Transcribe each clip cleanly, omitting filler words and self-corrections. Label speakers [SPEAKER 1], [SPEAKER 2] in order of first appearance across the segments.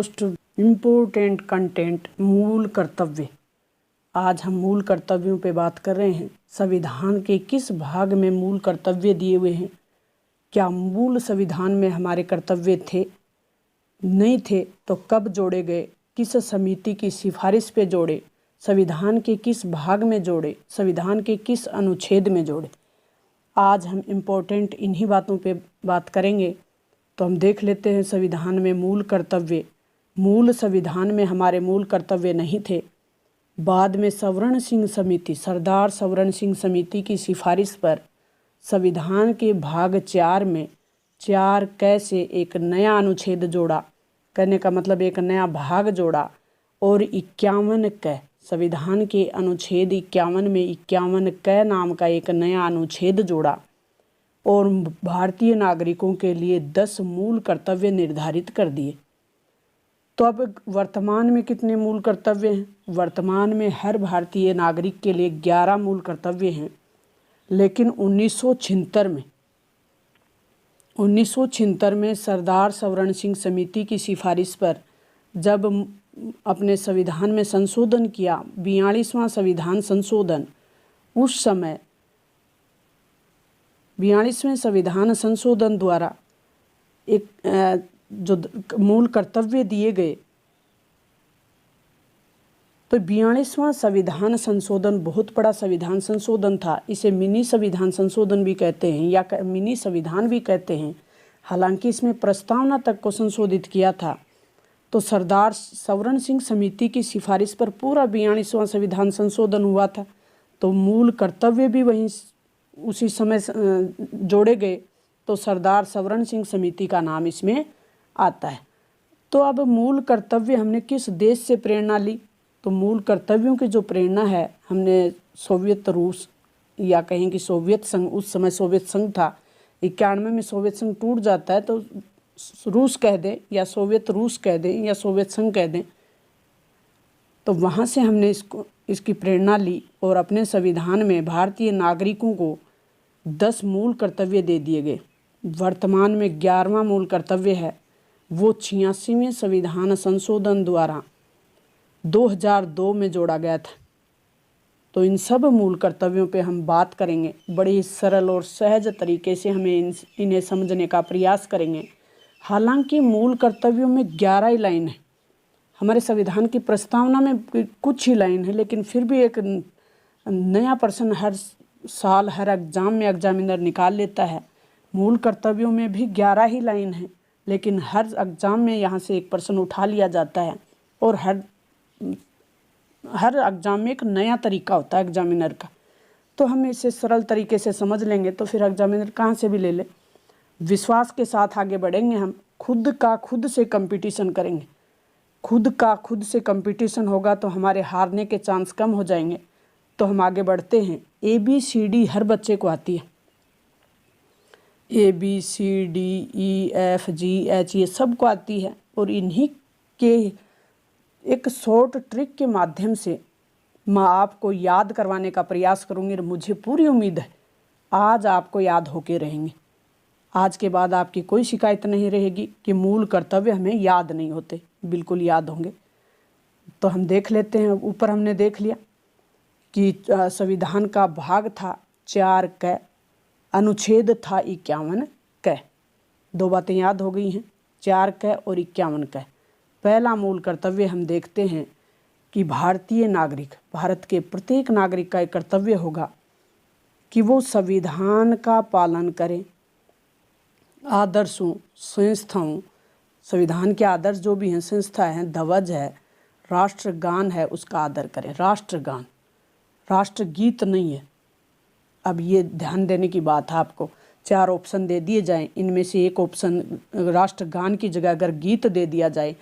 [SPEAKER 1] Most important content मूल कर्तव्य। आज हम मूल कर्तव्यों पे बात कर रहे हैं। संविधान के किस भाग में मूल कर्तव्य दिए हुए हैं? क्या मूल संविधान में हमारे कर्तव्य थे? नहीं थे तो कब जोड़े गए? किस समिति की सिफारिश पे जोड़े? संविधान के किस भाग में जोड़े? संविधान के किस अनुच्छेद में जोड़े? आज हम इम्पोर्टेंट इन्हीं बातों पे बात करेंगे। तो हम देख लेते हैं संविधान में मूल कर्तव्य। मूल संविधान में हमारे मूल कर्तव्य नहीं थे। बाद में सवर्ण सिंह समिति, सरदार सवर्ण सिंह समिति की सिफारिश पर संविधान के भाग 4 में 4 क से एक नया अनुच्छेद जोड़ा। कहने का मतलब एक नया भाग जोड़ा और 51 क, संविधान के अनुच्छेद 51 में 51 क नाम का एक नया अनुच्छेद जोड़ा और भारतीय नागरिकों के लिए 10 मूल कर्तव्य निर्धारित कर दिए। तो अब वर्तमान में कितने मूल कर्तव्य हैं? वर्तमान में हर भारतीय नागरिक के लिए 11 मूल कर्तव्य हैं। लेकिन 1976 में सरदार सवर्ण सिंह समिति की सिफारिश पर जब अपने संविधान में संशोधन किया, 42वां संविधान संशोधन, उस समय 42वें संविधान संशोधन द्वारा एक जो मूल कर्तव्य दिए गए, तो 42वां संविधान संशोधन बहुत बड़ा संविधान संशोधन था। इसे मिनी संविधान संशोधन भी कहते हैं या मिनी संविधान भी कहते हैं। हालांकि इसमें प्रस्तावना तक को संशोधित किया था। तो सरदार सवर्ण सिंह समिति की सिफारिश पर पूरा 42वां संविधान संशोधन हुआ था। तो मूल कर्तव्य भी वहीं उसी समय जोड़े गए। तो सरदार सवर्ण सिंह समिति का नाम इसमें आता है। तो अब मूल कर्तव्य हमने किस देश से प्रेरणा ली? तो मूल कर्तव्यों की जो प्रेरणा है, हमने सोवियत रूस या कहें कि सोवियत संघ, उस समय सोवियत संघ था। 91 में सोवियत संघ टूट जाता है तो रूस कह दें या सोवियत रूस कह दें या सोवियत संघ कह दें। तो वहाँ से हमने इसकी प्रेरणा ली और अपने संविधान में भारतीय नागरिकों को 10 मूल कर्तव्य दे दिए गए। वर्तमान में 11वां मूल कर्तव्य है, वो 86वें संविधान संशोधन द्वारा 2002 में जोड़ा गया था। तो इन सब मूल कर्तव्यों पे हम बात करेंगे। बड़े ही सरल और सहज तरीके से हमें इन्हें समझने का प्रयास करेंगे। हालांकि मूल कर्तव्यों में 11 ही लाइन है। हमारे संविधान की प्रस्तावना में कुछ ही लाइन है, लेकिन फिर भी एक नया प्रश्न हर साल हर एग्जाम में एग्जामिनर निकाल लेता है। मूल कर्तव्यों में भी 11 ही लाइन है, लेकिन हर एग्जाम में यहाँ से एक प्रश्न उठा लिया जाता है और हर एग्जाम में एक नया तरीका होता है एग्जामिनर का। तो हम इसे सरल तरीके से समझ लेंगे तो फिर एग्जामिनर कहाँ से भी ले ले। विश्वास के साथ आगे बढ़ेंगे। हम खुद से कंपटीशन करेंगे। खुद से कंपटीशन होगा तो हमारे हारने के चांस कम हो जाएंगे। तो हम आगे बढ़ते हैं। ABCD हर बच्चे को आती है। ABCDEFGH ये सबको आती है और इन्हीं के एक शॉर्ट ट्रिक के माध्यम से मैं आपको याद करवाने का प्रयास करूँगी और मुझे पूरी उम्मीद है आज आपको याद होके रहेंगे। आज के बाद आपकी कोई शिकायत नहीं रहेगी कि मूल कर्तव्य हमें याद नहीं होते, बिल्कुल याद होंगे। तो हम देख लेते हैं। ऊपर हमने देख लिया कि संविधान का भाग था 4 क, अनुच्छेद था 51 क। 2 बातें याद हो गई हैं, 4 क और 51 क। पहला मूल कर्तव्य हम देखते हैं कि भारतीय नागरिक, भारत के प्रत्येक नागरिक का एक कर्तव्य होगा कि वो संविधान का पालन करें। आदर्शों, संस्थाओं, संविधान के आदर्श जो भी हैं, संस्था हैं, ध्वज है, राष्ट्रगान है, उसका आदर करें। राष्ट्रगान, राष्ट्रगीत नहीं है। अब ये ध्यान देने की बात है आपको। 4 ऑप्शन दे दिए जाएं, इनमें से एक ऑप्शन राष्ट्रगान की जगह अगर गीत दे दिया जाए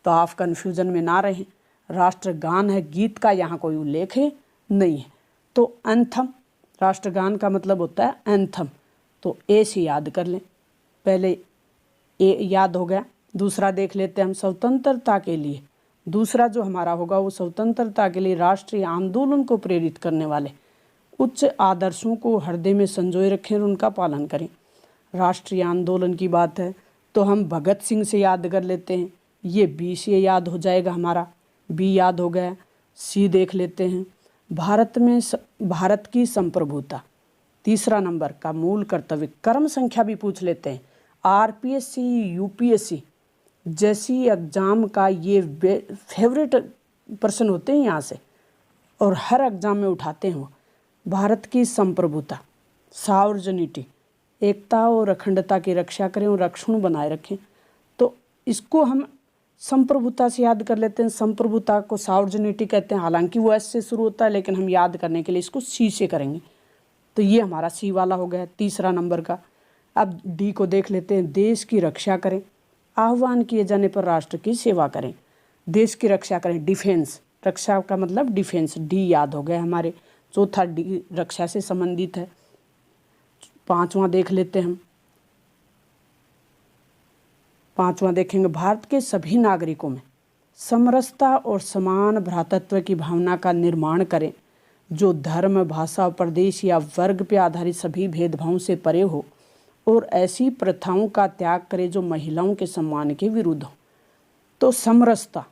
[SPEAKER 1] तो आप कन्फ्यूजन में ना रहें। राष्ट्रगान है, गीत का यहाँ कोई उल्लेख है नहीं है। तो एंथम, राष्ट्रगान का मतलब होता है एंथम। तो ए से याद कर लें। पहले ए याद हो गया। दूसरा देख लेते हैं हम, स्वतंत्रता के लिए। दूसरा जो हमारा होगा वो स्वतंत्रता के लिए राष्ट्रीय आंदोलन को प्रेरित करने वाले उच्च आदर्शों को हृदय में संजोए रखें और उनका पालन करें। राष्ट्रीय आंदोलन की बात है तो हम भगत सिंह से याद कर लेते हैं। ये बी से याद हो जाएगा हमारा, बी याद हो गया। सी देख लेते हैं, भारत की संप्रभुता, तीसरा नंबर का मूल कर्तव्य। क्रम संख्या भी पूछ लेते हैं। आरपीएससी, यूपीएससी जैसी एग्ज़ाम का ये फेवरेट प्रश्न होते हैं यहाँ से, और हर एग्ज़ाम में उठाते हैं वो। भारत की संप्रभुता, सार्वजनिटी, एकता और अखंडता की रक्षा करें और अक्षुण्ण बनाए रखें। तो इसको हम संप्रभुता से याद कर लेते हैं। संप्रभुता को सार्वजनिटी कहते हैं, हालांकि वो एस से शुरू होता है, लेकिन हम याद करने के लिए इसको सी से करेंगे। तो ये हमारा सी वाला हो गया, तीसरा नंबर का। अब डी को देख लेते हैं। देश की रक्षा करें, आह्वान किए जाने पर राष्ट्र की सेवा करें। देश की रक्षा करें, डिफेंस, रक्षा का मतलब डिफेंस, डी याद हो गया हमारे। चौथा डी रक्षा से संबंधित है। पांचवा देख लेते हैं हम। पांचवा देखेंगे, भारत के सभी नागरिकों में समरसता और समान भ्रातृत्व की भावना का निर्माण करें, जो धर्म, भाषा, प्रदेश या वर्ग पर आधारित सभी भेदभावों से परे हो, और ऐसी प्रथाओं का त्याग करे जो महिलाओं के सम्मान के विरुद्ध हो। तो समरसता,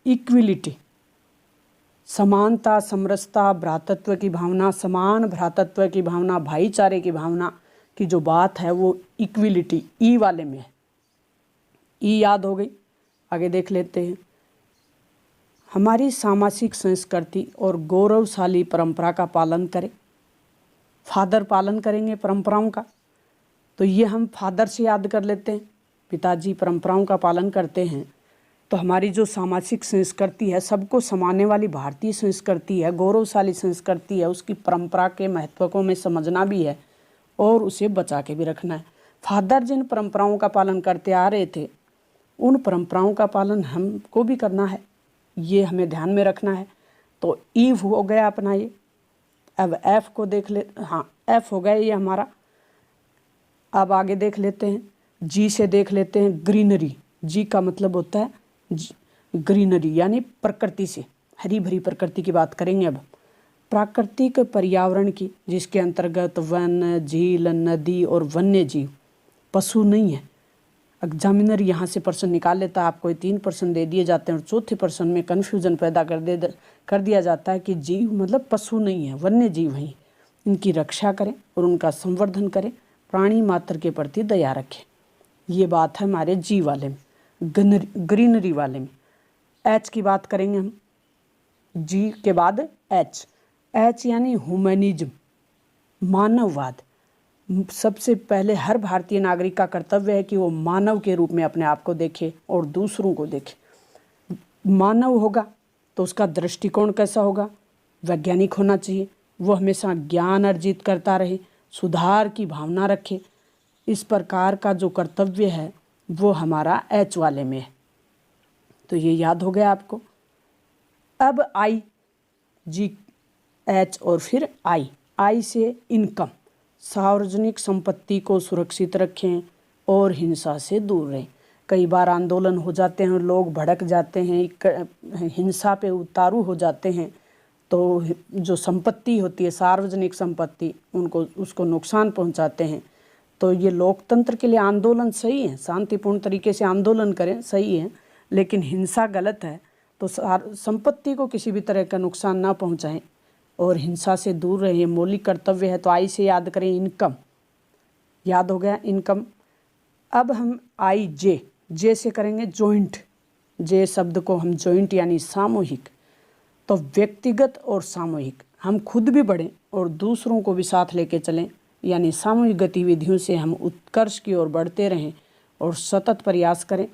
[SPEAKER 1] इक्विलिटी, समानता, समरसता, भ्रातृत्व की भावना, समान भ्रातृत्व की भावना, भाईचारे की भावना की जो बात है वो इक्विलिटी, ई वाले में है। ई याद हो गई। आगे देख लेते हैं। हमारी सामाजिक संस्कृति और गौरवशाली परंपरा का पालन करें। फादर पालन करेंगे परंपराओं का, तो ये हम फादर से याद कर लेते हैं। पिताजी परंपराओं का पालन करते हैं। तो हमारी जो सामाजिक संस्कृति है, सबको समाने वाली भारतीय संस्कृति है, गौरवशाली संस्कृति है, उसकी परंपरा के महत्व को हमें समझना भी है और उसे बचा के भी रखना है। फादर जिन परंपराओं का पालन करते आ रहे थे, उन परंपराओं का पालन हमको भी करना है, ये हमें ध्यान में रखना है। तो ई हो गया अपना ये। अब एफ को देख ले, हाँ एफ हो गया ये हमारा। अब आगे देख लेते हैं, जी से देख लेते हैं, ग्रीनरी। जी का मतलब होता है ग्रीनरी, यानी प्रकृति से, हरी भरी प्रकृति की बात करेंगे अब। प्राकृतिक पर्यावरण की, जिसके अंतर्गत वन, झील, नदी और वन्य जीव, पशु नहीं है। एग्जामिनर यहाँ से प्रश्न निकाल लेता है, आपको 3 प्रश्न दे दिए जाते हैं और चौथे प्रश्न में कन्फ्यूजन पैदा कर दिया जाता है कि जीव मतलब पशु नहीं है, वन्य जीव हैं। इनकी रक्षा करें और उनका संवर्धन करें, प्राणी मात्र के प्रति दया रखें। ये बात है हमारे जी वाले में। ग्रीनरी वाले में एच की बात करेंगे हम। जी के बाद एच, एच यानी ह्यूमनिज्म, मानववाद। सबसे पहले हर भारतीय नागरिक का कर्तव्य है कि वो मानव के रूप में अपने आप को देखे और दूसरों को देखे। मानव होगा तो उसका दृष्टिकोण कैसा होगा? वैज्ञानिक होना चाहिए। वो हमेशा ज्ञान अर्जित करता रहे, सुधार की भावना रखे। इस प्रकार का जो कर्तव्य है वो हमारा एच वाले में है। तो ये याद हो गया आपको। अब आई, जी एच और फिर आई। आई से इनकम, सार्वजनिक संपत्ति को सुरक्षित रखें और हिंसा से दूर रहें। कई बार आंदोलन हो जाते हैं, लोग भड़क जाते हैं, हिंसा पे उतारू हो जाते हैं, तो जो संपत्ति होती है, सार्वजनिक संपत्ति, उसको नुकसान पहुंचाते हैं। तो ये लोकतंत्र के लिए आंदोलन सही है, शांतिपूर्ण तरीके से आंदोलन करें, सही है, लेकिन हिंसा गलत है। तो संपत्ति को किसी भी तरह का नुकसान ना पहुंचाएं और हिंसा से दूर रहिए, मौलिक कर्तव्य है। तो आई से याद करें इनकम, याद हो गया इनकम। अब हम आई जे से करेंगे जॉइंट। जे शब्द को हम जॉइंट यानी सामूहिक। तो व्यक्तिगत और सामूहिक, हम खुद भी बढ़ें और दूसरों को भी साथ लेके चलें, यानी सामूहिक गतिविधियों से हम उत्कर्ष की ओर बढ़ते रहें और सतत प्रयास करें,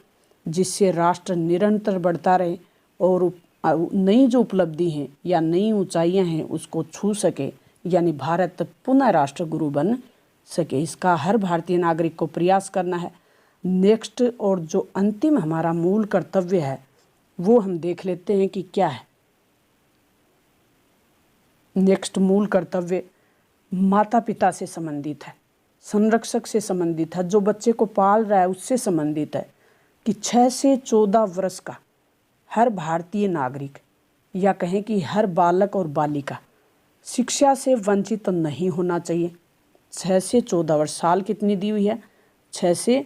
[SPEAKER 1] जिससे राष्ट्र निरंतर बढ़ता रहे और नई जो उपलब्धि हैं या नई ऊंचाइयां हैं उसको छू सके, यानी भारत पुनः राष्ट्र गुरु बन सके। इसका हर भारतीय नागरिक को प्रयास करना है। नेक्स्ट और जो अंतिम हमारा मूल कर्तव्य है वो हम देख लेते हैं कि क्या है। नेक्स्ट मूल कर्तव्य माता पिता से संबंधित है, संरक्षक से संबंधित है, जो बच्चे को पाल रहा है उससे संबंधित है कि 6 से 14 वर्ष का हर भारतीय नागरिक, या कहें कि हर बालक और बालिका शिक्षा से वंचित नहीं होना चाहिए। 6 से 14 वर्ष, साल कितनी दी हुई है? 6 से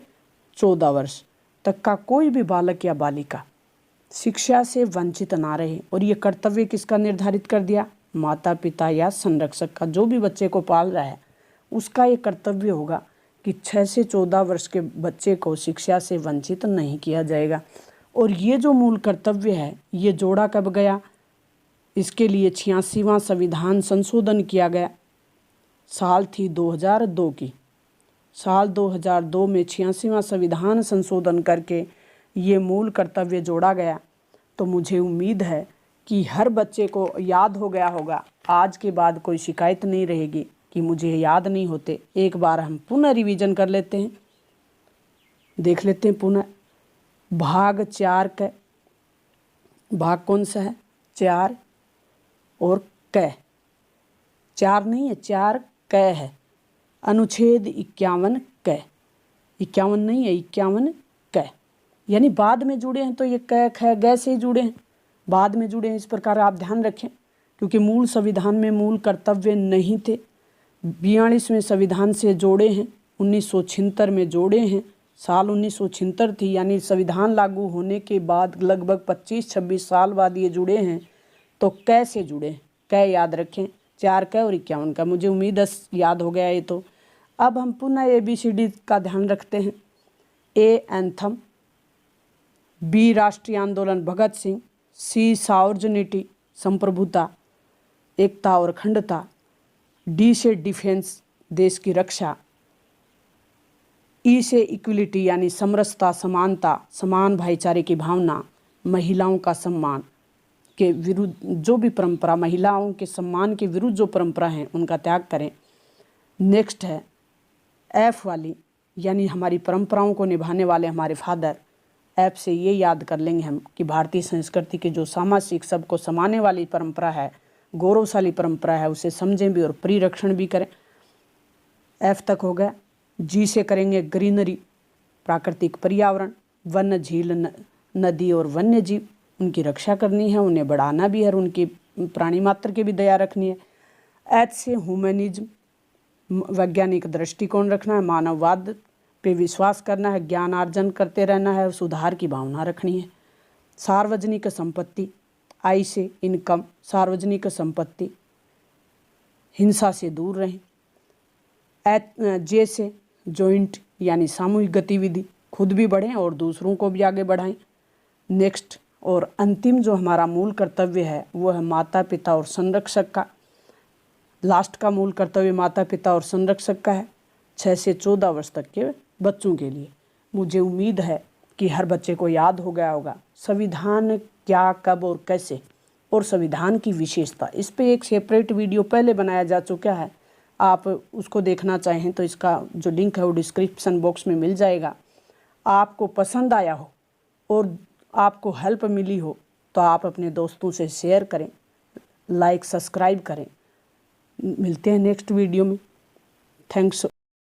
[SPEAKER 1] 14 वर्ष तक का कोई भी बालक या बालिका शिक्षा से वंचित ना रहे। और ये कर्तव्य किसका निर्धारित कर दिया? माता पिता या संरक्षक का। जो भी बच्चे को पाल रहा है उसका ये कर्तव्य होगा कि 6 से 14 वर्ष के बच्चे को शिक्षा से वंचित नहीं किया जाएगा। और ये जो मूल कर्तव्य है ये जोड़ा कब गया? इसके लिए 86वां संविधान संशोधन किया गया। साल थी 2002 की। साल 2002 में 86वां संविधान संशोधन करके ये मूल कर्तव्य जोड़ा गया। तो मुझे उम्मीद है कि हर बच्चे को याद हो गया होगा। आज के बाद कोई शिकायत नहीं रहेगी कि मुझे याद नहीं होते। एक बार हम पुनः रिवीजन कर लेते हैं, देख लेते हैं पुनः। भाग 4 क, भाग कौन सा है? 4 और क, 4 नहीं है, 4 क है। अनुच्छेद 51 क, 51 नहीं है, 51 क, यानी बाद में जुड़े हैं तो ये क ख ग से जुड़े हैं, बाद में जुड़े हैं। इस प्रकार आप ध्यान रखें, क्योंकि मूल संविधान में मूल कर्तव्य नहीं थे। 42वें संविधान से जोड़े हैं, 1976 में जोड़े हैं। साल 1976 थी, यानी संविधान लागू होने के बाद लगभग 25-26 साल बाद ये जुड़े हैं। तो क से जुड़े हैं, क याद रखें, 4 क और 51 का। मुझे उम्मीद है याद हो गया ये। तो अब हम पुनः ABCD का ध्यान रखते हैं। A एंथम, B राष्ट्रीय आंदोलन भगत सिंह, C सार्वजनिक संप्रभुता, एकता और अखंडता, D से डिफेंस देश की रक्षा, E से इक्विलिटी यानी समरसता, समानता, समान भाईचारे की भावना, महिलाओं का सम्मान के विरुद्ध जो भी परंपरा, महिलाओं के सम्मान के विरुद्ध जो परंपरा है उनका त्याग करें। नेक्स्ट है F वाली, यानी हमारी परंपराओं को निभाने वाले हमारे फादर। F से ये याद कर लेंगे हम कि भारतीय संस्कृति के जो सामाजिक सबको समाने वाली परंपरा है, गौरवशाली परंपरा है, उसे समझें भी और परिरक्षण भी करें। F तक हो गया। G से करेंगे ग्रीनरी, प्राकृतिक पर्यावरण, वन, झील, नदी और वन्य जीव, उनकी रक्षा करनी है, उन्हें बढ़ाना भी है और उनकी प्राणी मात्र की भी दया रखनी है। H से ह्यूमनिज्म, वैज्ञानिक दृष्टिकोण रखना है, मानववाद पे विश्वास करना है, ज्ञान अर्जन करते रहना है, सुधार की भावना रखनी है। सार्वजनिक संपत्ति, I से इनकम, सार्वजनिक संपत्ति, हिंसा से दूर रहें। J से जॉइंट यानी सामूहिक गतिविधि, खुद भी बढ़ें और दूसरों को भी आगे बढ़ाएं। नेक्स्ट और अंतिम जो हमारा मूल कर्तव्य है वो है माता पिता और संरक्षक का। लास्ट का मूल कर्तव्य माता पिता और संरक्षक का है, 6 से 14 वर्ष तक के बच्चों के लिए। मुझे उम्मीद है कि हर बच्चे को याद हो गया होगा संविधान क्या, कब और कैसे, और संविधान की विशेषता। इस पे एक सेपरेट वीडियो पहले बनाया जा चुका है, आप उसको देखना चाहें तो इसका जो लिंक है वो डिस्क्रिप्शन बॉक्स में मिल जाएगा। आपको पसंद आया हो और आपको हेल्प मिली हो तो आप अपने दोस्तों से शेयर करें, लाइक सब्सक्राइब करें। मिलते हैं नेक्स्ट वीडियो में। थैंक्स।